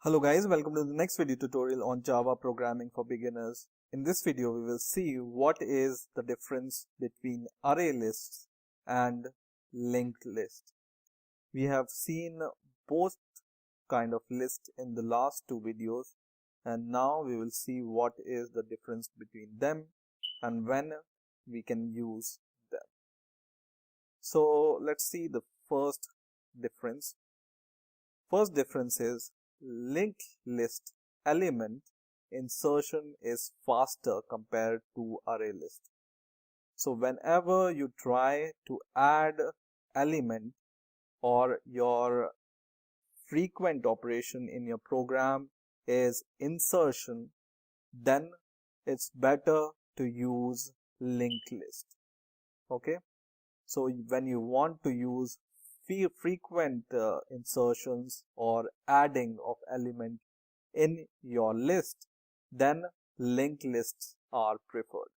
Hello guys, welcome to the next video tutorial on Java programming for beginners. In this video we will see what is the difference between array lists and linked list. We have seen both kind of list in the last two videos, and now we will see what is the difference between them and when we can use them. So let's see the first difference. First difference is linked list element insertion is faster compared to array list. So whenever you try to add element or your frequent operation in your program is insertion, then it's better to use linked list. Okay, so when you want to use frequent insertions or adding of element in your list, then linked lists are preferred.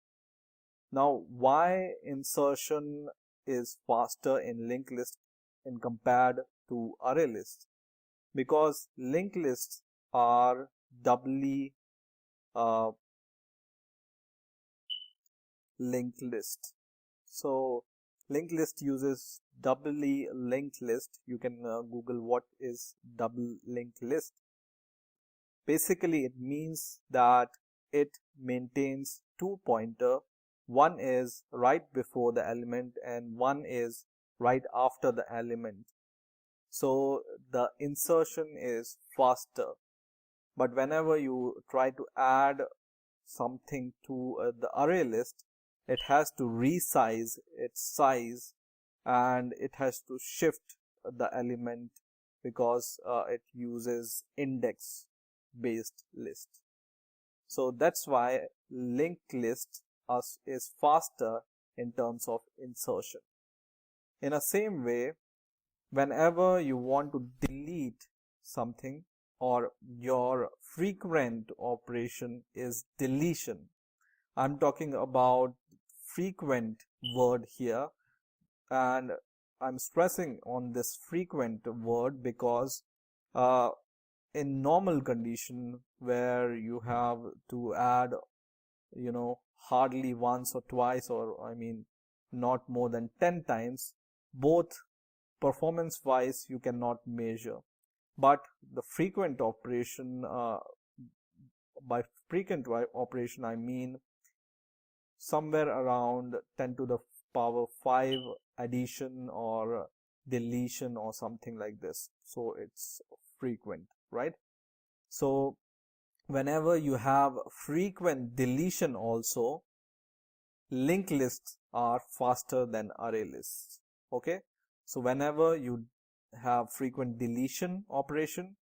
Now, why insertion is faster in linked list in compared to array list? Because linked lists are doubly linked list. So linked list uses doubly linked list. You can Google what is double linked list. Basically, it means that it maintains two pointer. One is right before the element and one is right after the element. So the insertion is faster. But whenever you try to add something to the array list, it has to resize its size and it has to shift the element because it uses index based list. So that's why linked list is faster in terms of insertion. In the same way, whenever you want to delete something or your frequent operation is deletion, I'm talking about frequent word here, and I'm stressing on this frequent word because in normal condition where you have to add hardly once or twice, or not more than 10 times, both performance wise you cannot measure. But the frequent operation, by frequent operation I mean somewhere around 10 to the power 5 addition or deletion or something like this. So it's frequent, right? So whenever you have frequent deletion also, linked lists are faster than array lists. Okay, so whenever you have frequent deletion operation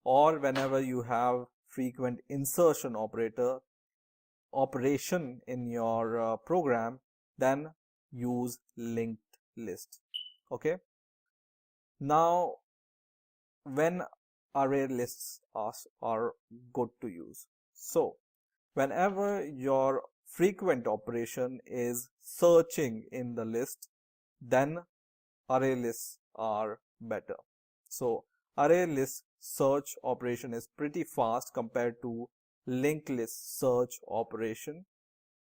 or whenever you have frequent insertion operation in your program, then use linked list. Okay, now when array lists are good to use, so whenever your frequent operation is searching in the list, then array lists are better. So array list search operation is pretty fast compared to linked list search operation.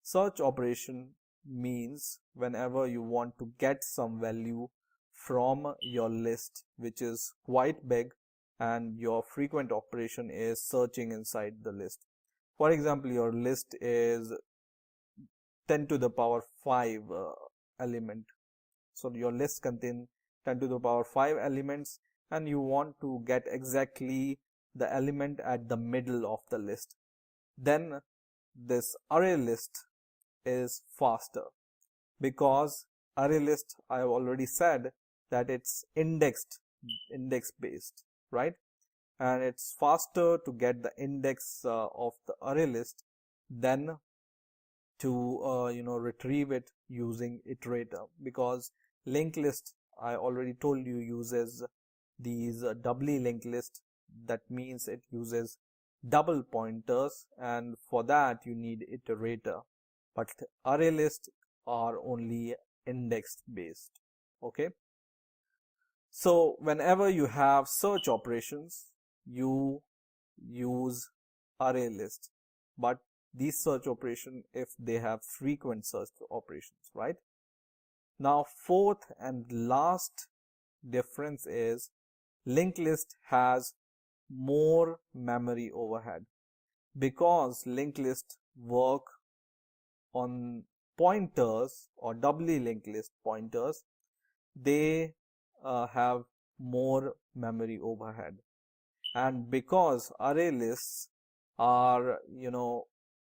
Search operation means whenever you want to get some value from your list which is quite big and your frequent operation is searching inside the list. For example, your list is 10 to the power 5 element. So your list contains 10 to the power 5 elements and you want to get exactly the element at the middle of the list. Then this array list is faster because array list, I have already said that it's index based, right? And it's faster to get the index of the array list than to retrieve it using iterator, because linked list, I already told you, uses these doubly linked list. That means it uses double pointers, and for that you need iterator. But array list are only index based. Okay, so whenever you have search operations, you use ArrayList, but these search operation if they have frequent search operations, right? Now, fourth and last difference is linked list has more memory overhead because linked list work on pointers or doubly linked list pointers. They have more memory overhead, and because array lists are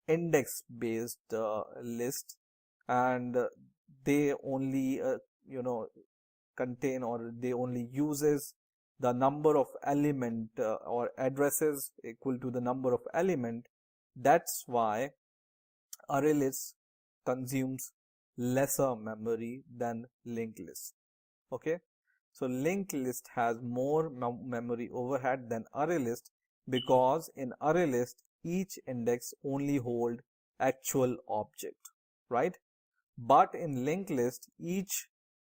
index based list, and they only contain, or they only uses the number of element or addresses equal to the number of element. That's why array list consumes lesser memory than linked list. Okay, so linked list has more memory overhead than array list because in array list each index only hold actual object, right? But in linked list each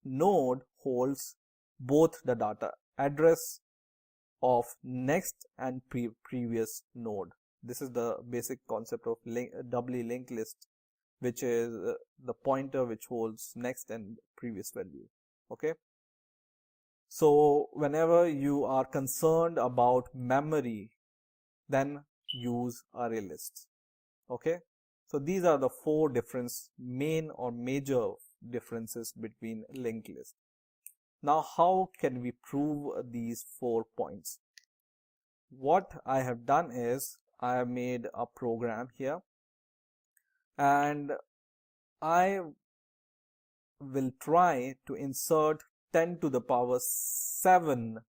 node holds both the data address of next and previous node. This is the basic concept of doubly linked list, which is the pointer which holds next and previous value. Okay, so whenever you are concerned about memory, then use array lists. Okay, so these are the four main or major differences between linked list. Now, how can we prove these 4 points? What I have done is I have made a program here, and I will try to insert 10 to the power 7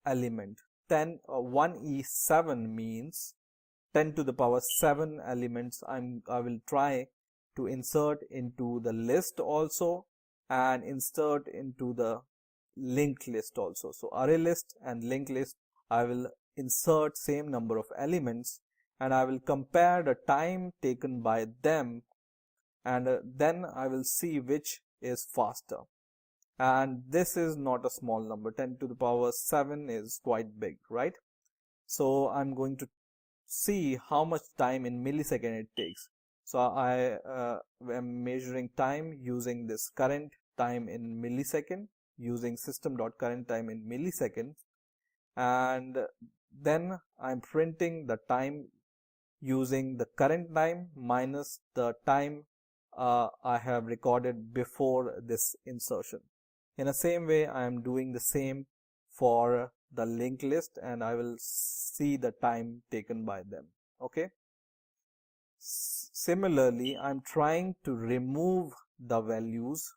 element. 1e7 means 10 to the power 7 elements. I will try to insert into the list also and insert into the linked list also. So array list and linked list, I will insert same number of elements, and I will compare the time taken by them, and then I will see which is faster. And this is not a small number. 10 to the power 7 is quite big, right? So I'm going to see how much time in millisecond it takes. So I am measuring time using this current time in millisecond, using system.currentTime in milliseconds, and then I'm printing the time using the current time minus the time I have recorded before this insertion. In the same way, I am doing the same for the linked list, and I will see the time taken by them. Okay. Similarly, I'm trying to remove the values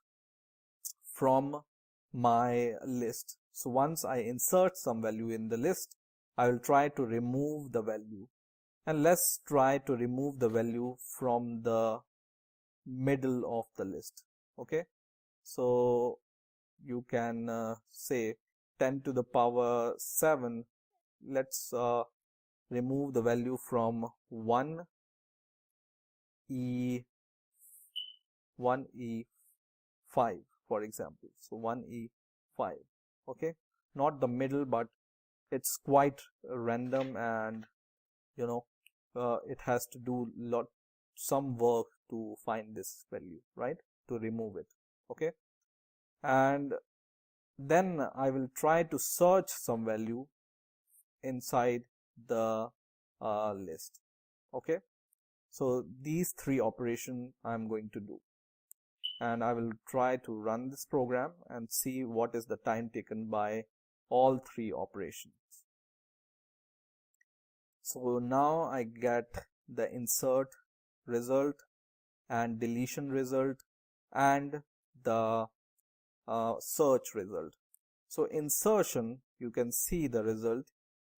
from my list. So once I insert some value in the list, I will try to remove the value. And let's try to remove the value from the middle of the list. Okay. So you can say 10 to the power 7. Let's remove the value from 1e5, for example. So 1e5. Okay, not the middle, but it's quite random, and it has to do some work to find this value, right, to remove it. Okay, and then I will try to search some value inside the list. Okay, so these 3 operations I'm going to do, and I will try to run this program and see what is the time taken by all 3 operations. So now I get the insert result and deletion result and the search result. So insertion, you can see the result.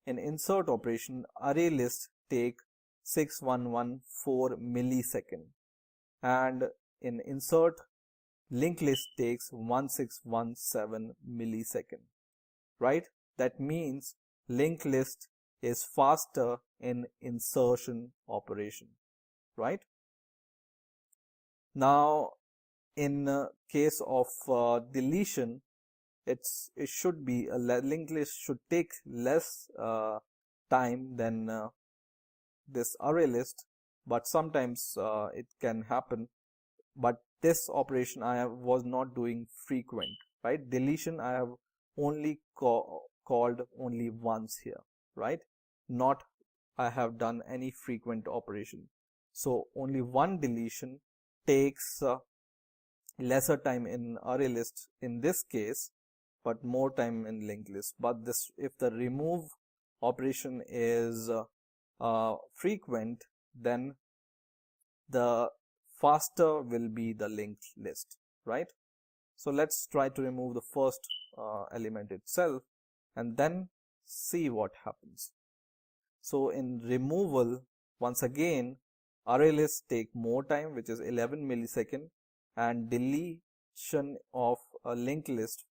In insert operation, array list take 6114 millisecond, and in insert, linked list takes 1617 millisecond, right? That means linked list is faster in insertion operation, right? Now, in case of deletion, it should be linked list should take less time than this array list, but sometimes it can happen. But this operation I was not doing frequent, right? Deletion I have only called only once here, right? Not I have done any frequent operation. So only one deletion takes lesser time in array list in this case, but more time in linked list. But this, if the remove operation is frequent, then the faster will be the linked list, right? So let's try to remove the first element itself and then see what happens. So in removal, once again, ArrayList take more time, which is 11 millisecond, and deletion of a linked list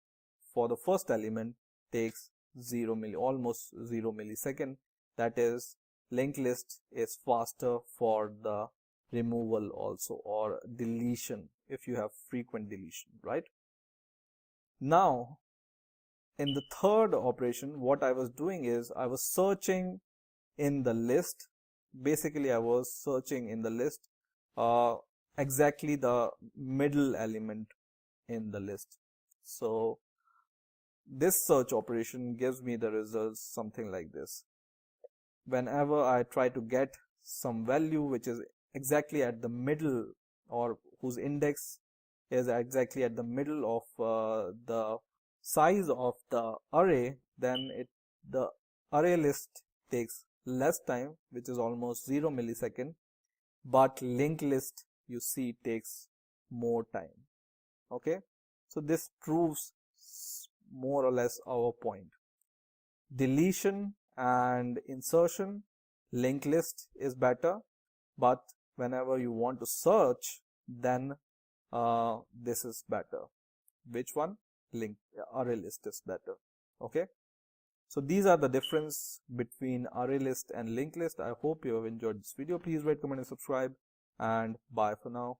for the first element takes almost 0 millisecond. That is, linked list is faster for the removal also, or deletion if you have frequent deletion, right? Now, in the third operation, what I was doing is I was searching in the list. Basically, I was searching in the list exactly the middle element in the list. So this search operation gives me the results something like this. Whenever I try to get some value which is exactly at the middle, or whose index is exactly at the middle of the size of the array, then the array list takes less time, which is almost 0 millisecond, but linked list you see takes more time. Okay, so this proves more or less our point. Deletion and insertion, linked list is better, but whenever you want to search, then this is better. Which one? Array list is better. Okay, so these are the difference between array list and linked list. I hope you have enjoyed this video. Please rate, comment and subscribe, and bye for now.